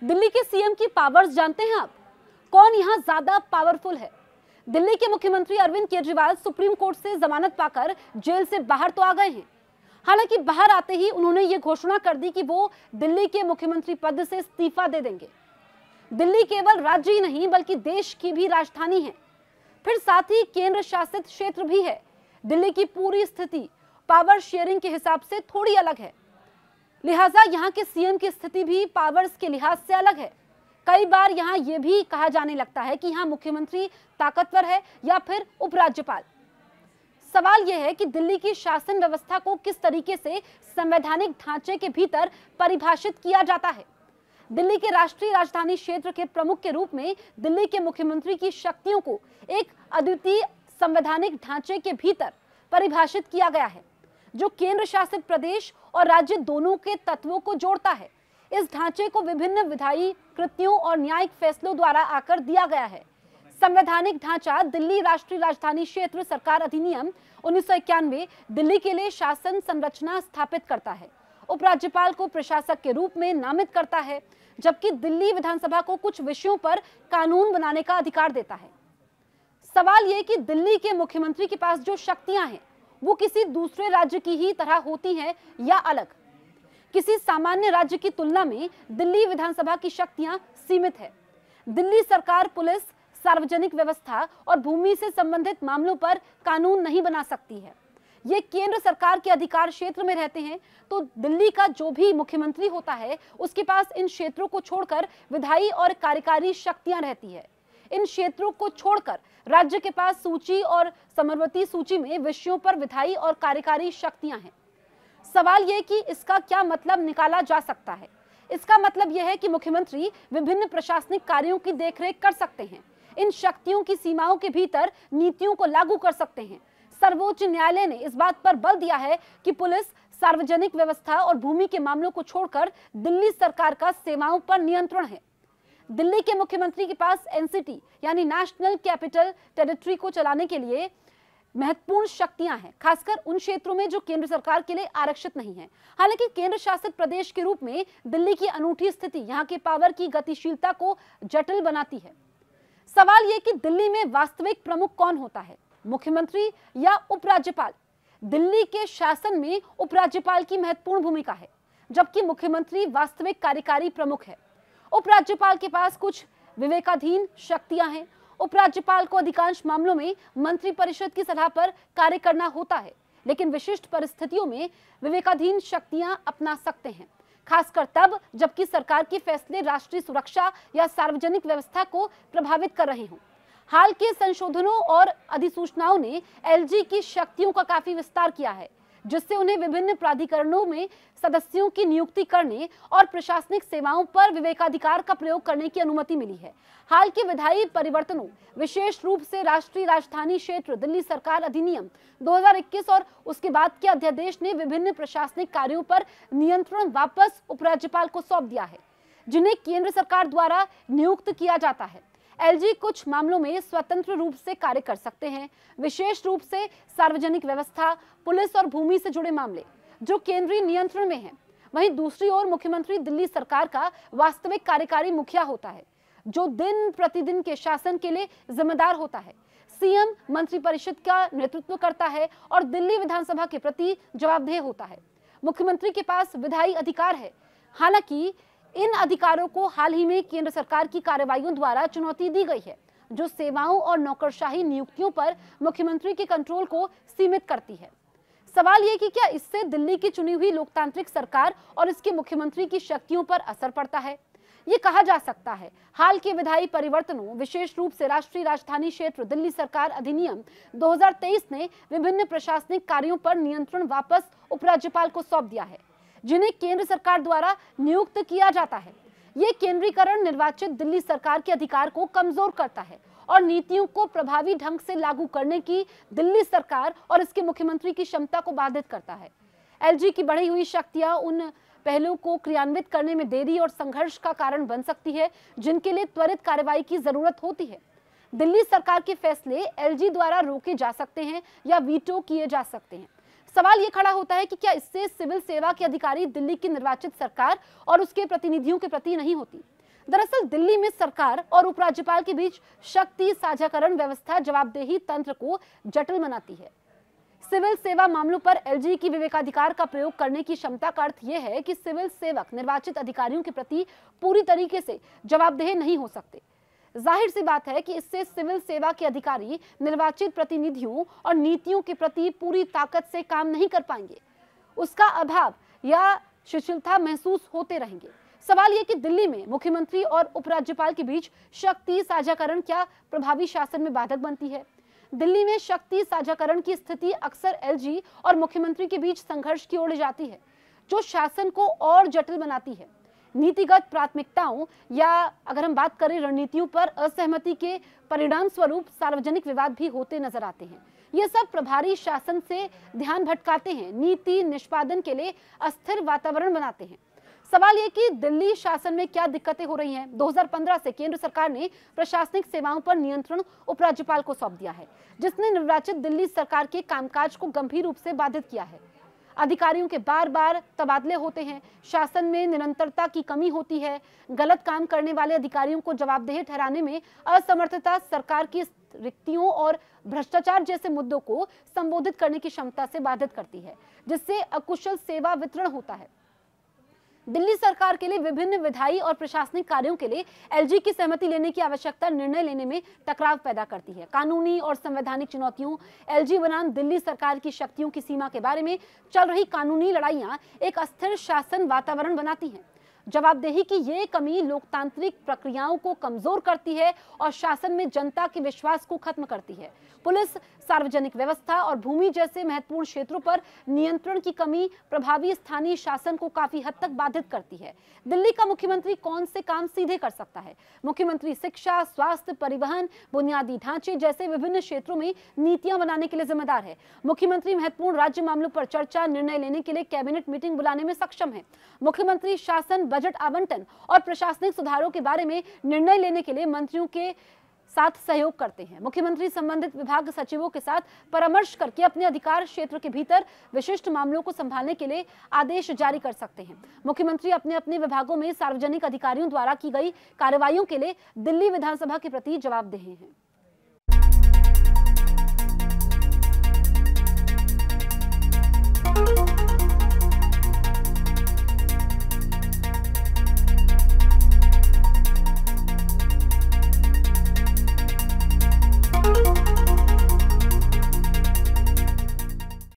दिल्ली के सीएम की पावर्स जानते हैं आप? कौन यहां ज्यादा पावरफुल है? दिल्ली के मुख्यमंत्री अरविंद केजरीवाल सुप्रीम कोर्ट से जमानत पाकर जेल से बाहर तो आ गए हैं। हालांकि बाहर आते ही उन्होंने ये घोषणा कर दी कि वो दिल्ली के मुख्यमंत्री पद से इस्तीफा दे देंगे। दिल्ली केवल राज्य ही नहीं बल्कि देश की भी राजधानी है, फिर साथ ही केंद्र शासित क्षेत्र भी है। दिल्ली की पूरी स्थिति पावर शेयरिंग के हिसाब से थोड़ी अलग है, लिहाजा यहाँ के सीएम की स्थिति भी पावर्स के लिहाज से अलग है। कई बार यहाँ ये भी कहा जाने लगता है कि यहाँ मुख्यमंत्री ताकतवर है या फिर उपराज्यपाल। सवाल यह है कि दिल्ली की शासन व्यवस्था को किस तरीके से संवैधानिक ढांचे के भीतर परिभाषित किया जाता है। दिल्ली के राष्ट्रीय राजधानी क्षेत्र के प्रमुख के रूप में दिल्ली के मुख्यमंत्री की शक्तियों को एक अद्वितीय संवैधानिक ढांचे के भीतर परिभाषित किया गया है, जो केंद्र शासित प्रदेश और राज्य दोनों के तत्वों को जोड़ता है। इस ढांचे को विभिन्न विधायी कृतियों और न्यायिक फैसलों द्वारा आकर दिया गया है। संवैधानिक ढांचा दिल्ली राष्ट्रीय राजधानी क्षेत्र सरकार अधिनियम 1991 दिल्ली के लिए शासन संरचना स्थापित करता है, उपराज्यपाल को प्रशासक के रूप में नामित करता है, जबकि दिल्ली विधानसभा को कुछ विषयों पर कानून बनाने का अधिकार देता है। सवाल यह कि दिल्ली के मुख्यमंत्री के पास जो शक्तियां हैं वो किसी दूसरे राज्य की ही तरह होती हैं या अलग। किसी सामान्य राज्य की तुलना में दिल्ली विधानसभा की शक्तियां सीमित है। दिल्ली सरकार पुलिस, सार्वजनिक व्यवस्था और भूमि से संबंधित मामलों पर कानून नहीं बना सकती है। ये केंद्र सरकार के अधिकार क्षेत्र में रहते हैं, तो दिल्ली का जो भी मुख्यमंत्री होता है उसके पास इन क्षेत्रों को छोड़कर विधायी और कार्यकारी शक्तियां रहती है। इन क्षेत्रों को छोड़कर राज्य के पास सूची और समवर्ती सूची में विषयों पर विधायी और कार्यकारी शक्तियां हैं। सवाल यह कि इसका क्या मतलब निकाला जा सकता है। इसका मतलब यह है कि मुख्यमंत्री विभिन्न प्रशासनिक कार्यों की देखरेख कर सकते हैं, इन शक्तियों की सीमाओं के भीतर नीतियों को लागू कर सकते हैं। सर्वोच्च न्यायालय ने इस बात पर बल दिया है कि पुलिस, सार्वजनिक व्यवस्था और भूमि के मामलों को छोड़कर दिल्ली सरकार का सेवाओं पर नियंत्रण है। दिल्ली के मुख्यमंत्री के पास एनसीटी यानी नेशनल कैपिटल टेरिटरी को चलाने के लिए महत्वपूर्ण शक्तियां हैं, खासकर उन क्षेत्रों में जो केंद्र सरकार के लिए आरक्षित नहीं है। हालांकि केंद्र शासित प्रदेश के रूप में दिल्ली की अनूठी स्थिति यहां के पावर की गतिशीलता को जटिल बनाती है। सवाल यह कि दिल्ली में वास्तविक प्रमुख कौन होता है, मुख्यमंत्री या उपराज्यपाल? दिल्ली के शासन में उपराज्यपाल की महत्वपूर्ण भूमिका है, जबकि मुख्यमंत्री वास्तविक कार्यकारी प्रमुख है। उपराज्यपाल के पास कुछ विवेकाधीन शक्तियां हैं। उपराज्यपाल को अधिकांश मामलों में मंत्रिपरिषद की सलाह पर कार्य करना होता है, लेकिन विशिष्ट परिस्थितियों में विवेकाधीन शक्तियां अपना सकते हैं, खासकर तब जबकि सरकार के फैसले राष्ट्रीय सुरक्षा या सार्वजनिक व्यवस्था को प्रभावित कर रहे हों। हाल के संशोधनों और अधिसूचनाओं ने एलजी की शक्तियों का काफी विस्तार किया है, जिससे उन्हें विभिन्न प्राधिकरणों में सदस्यों की नियुक्ति करने और प्रशासनिक सेवाओं पर विवेकाधिकार का प्रयोग करने की अनुमति मिली है। हाल के विधायी परिवर्तनों, विशेष रूप से राष्ट्रीय राजधानी क्षेत्र दिल्ली सरकार अधिनियम 2021 और उसके बाद के अध्यादेश ने विभिन्न प्रशासनिक कार्यों पर नियंत्रण वापस उपराज्यपाल को सौंप दिया है, जिन्हें केंद्र सरकार द्वारा नियुक्त किया जाता है। एलजी कुछ मामलों में स्वतंत्र रूप से कार्य कर सकते हैं, विशेष रूप से सार्वजनिक व्यवस्था, पुलिस और भूमि से जुड़े मामले जो केंद्रीय नियंत्रण में हैं। वहीं दूसरी ओर मुख्यमंत्री दिल्ली सरकार का वास्तविक कार्यकारी मुखिया होता है, जो दिन प्रतिदिन के शासन के लिए जिम्मेदार होता है। सीएम मंत्रिपरिषद का नेतृत्व करता है और दिल्ली विधानसभा के प्रति जवाबदेह होता है। मुख्यमंत्री के पास विधायी अधिकार है, हालांकि इन अधिकारों को हाल ही में केंद्र सरकार की कार्रवाइयों द्वारा चुनौती दी गई है, जो सेवाओं और नौकरशाही नियुक्तियों पर मुख्यमंत्री के कंट्रोल को सीमित करती है। सवाल यह कि क्या इससे दिल्ली की चुनी हुई लोकतांत्रिक सरकार और इसके मुख्यमंत्री की शक्तियों पर असर पड़ता है? ये कहा जा सकता है। हाल के विधायी परिवर्तनों, विशेष रूप से राष्ट्रीय राजधानी क्षेत्र दिल्ली सरकार अधिनियम 2023 ने विभिन्न प्रशासनिक कार्यों पर नियंत्रण वापस उपराज्यपाल को सौंप दिया है, जिन्हें केंद्र सरकार द्वारा नियुक्त किया जाता है। ये केंद्रीकरण निर्वाचित दिल्ली सरकार के अधिकार को कमजोर करता है और नीतियों को प्रभावी ढंग से लागू करने की दिल्ली सरकार और इसके मुख्यमंत्री की क्षमता को बाधित करता है। एलजी की बढ़ी हुई शक्तियां उन पहलुओं को क्रियान्वित करने में देरी और संघर्ष का कारण बन सकती है, जिनके लिए त्वरित कार्रवाई की जरूरत होती है। दिल्ली सरकार के फैसले एलजी द्वारा रोके जा सकते हैं या वीटो किए जा सकते हैं। सवाल ये खड़ा होता है कि क्या इससे सिविल सेवा के अधिकारी दिल्ली की निर्वाचित सरकार और उसके प्रतिनिधियों के प्रति नहीं होती? दरअसल दिल्ली में सरकार और उपराज्यपाल के बीच शक्ति साझाकरण व्यवस्था जवाबदेही तंत्र को जटिल बनाती है। सिविल सेवा मामलों पर एलजी की विवेकाधिकार का प्रयोग करने की क्षमता का अर्थ यह है कि सिविल सेवक निर्वाचित अधिकारियों के प्रति पूरी तरीके से जवाबदेह नहीं हो सकते। जाहिर सी बात है कि इससे सिविल सेवा के अधिकारी निर्वाचित प्रतिनिधियों और नीतियों के प्रति पूरी ताकत से काम नहीं कर पाएंगे, उसका अभाव या शिथिलता महसूस होते रहेंगे। सवाल यह कि दिल्ली में मुख्यमंत्री और उपराज्यपाल के बीच शक्ति साझाकरण क्या प्रभावी शासन में बाधक बनती है? दिल्ली में शक्ति साझाकरण की स्थिति अक्सर एलजी और मुख्यमंत्री के बीच संघर्ष की ओर ले जाती है, जो शासन को और जटिल बनाती है। नीतिगत प्राथमिकताओं या अगर हम बात करें रणनीतियों पर असहमति के परिणाम स्वरूप सार्वजनिक विवाद भी होते नजर आते हैं। ये सब प्रभारी शासन से ध्यान भटकाते हैं, नीति निष्पादन के लिए अस्थिर वातावरण बनाते हैं। सवाल ये कि दिल्ली शासन में क्या दिक्कतें हो रही हैं। 2015 से केंद्र सरकार ने प्रशासनिक सेवाओं पर नियंत्रण उपराज्यपाल को सौंप दिया है, जिसने निर्वाचित दिल्ली सरकार के कामकाज को गंभीर रूप से बाधित किया है। अधिकारियों के बार बार तबादले होते हैं, शासन में निरंतरता की कमी होती है, गलत काम करने वाले अधिकारियों को जवाबदेह ठहराने में असमर्थता सरकार की रिक्तियों और भ्रष्टाचार जैसे मुद्दों को संबोधित करने की क्षमता से बाधित करती है, जिससे अकुशल सेवा वितरण होता है। दिल्ली सरकार के लिए विभिन्न विधायी और प्रशासनिक कार्यों के लिए एलजी की सहमति लेने की आवश्यकता निर्णय लेने में टकराव पैदा करती है। कानूनी और संवैधानिक चुनौतियों, एलजी बनाम दिल्ली सरकार की शक्तियों की सीमा के बारे में चल रही कानूनी लड़ाइयां एक अस्थिर शासन वातावरण बनाती हैं। जवाबदेही की ये कमी लोकतांत्रिक प्रक्रियाओं को कमजोर करती है और शासन में जनता के विश्वास को खत्म करती है। पुलिस, सार्वजनिक व्यवस्था और भूमि जैसे महत्वपूर्ण क्षेत्रों पर नियंत्रण की कमी प्रभावी स्थानीय शासन को काफी हद तक बाधित करती है। दिल्ली का मुख्यमंत्री कौन से काम सीधे कर सकता है? मुख्यमंत्री शिक्षा, स्वास्थ्य, परिवहन, बुनियादी ढांचे जैसे विभिन्न क्षेत्रों में नीतियां बनाने के लिए जिम्मेदार है। मुख्यमंत्री महत्वपूर्ण राज्य मामलों पर चर्चा, निर्णय लेने के लिए कैबिनेट मीटिंग बुलाने में सक्षम है। मुख्यमंत्री शासन, बजट आवंटन और प्रशासनिक सुधारों के बारे में निर्णय लेने के लिए मंत्रियों के साथ सहयोग करते हैं। मुख्यमंत्री संबंधित विभाग सचिवों के साथ परामर्श करके अपने अधिकार क्षेत्र के भीतर विशिष्ट मामलों को संभालने के लिए आदेश जारी कर सकते हैं। मुख्यमंत्री अपने अपने विभागों में सार्वजनिक अधिकारियों द्वारा की गई कार्रवाइयों के लिए दिल्ली विधानसभा के प्रति जवाबदेह हैं।